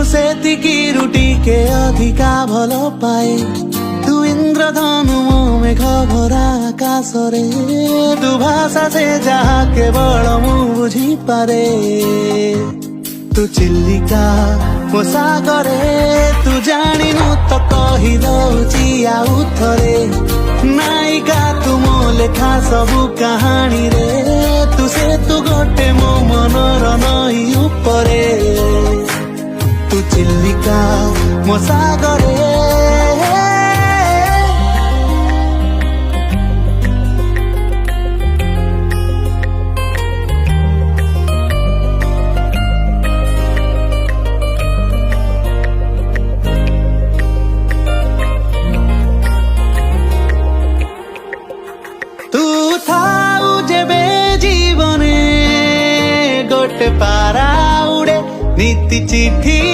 ସେତିକି ଟିକେ ଅଧିକା ଭଲ ପାଏ। ତୁ ଇନ୍ଦ୍ରଧନୁ ମୋ ମେଘ ଭରା ଆକାଶରେ, ତୁ ଭାଷା ସେ ଯାହା କେବଳ ମୁଁ ବୁଝିପାରେ। ତୁ ଚିଲିକା ମୋ ସାଗରେ, ତୁ ଜାଣିନୁ ତ କହି ଦଉଛି ଆଉ ଥରେ। ନାୟିକା ତୁ ମୋ ଲେଖା ସବୁ କାହାଣୀରେ, ତୁ ସେ ତୁ ଗୋଟେ ମୋ ମନର ନଈ ଉପରେ। ତୁ ଚିଲିକା ମୋ ସାଗରେ। तू थाऊ जेबे जीवने गोटे पारा उड़े नीति चिठी।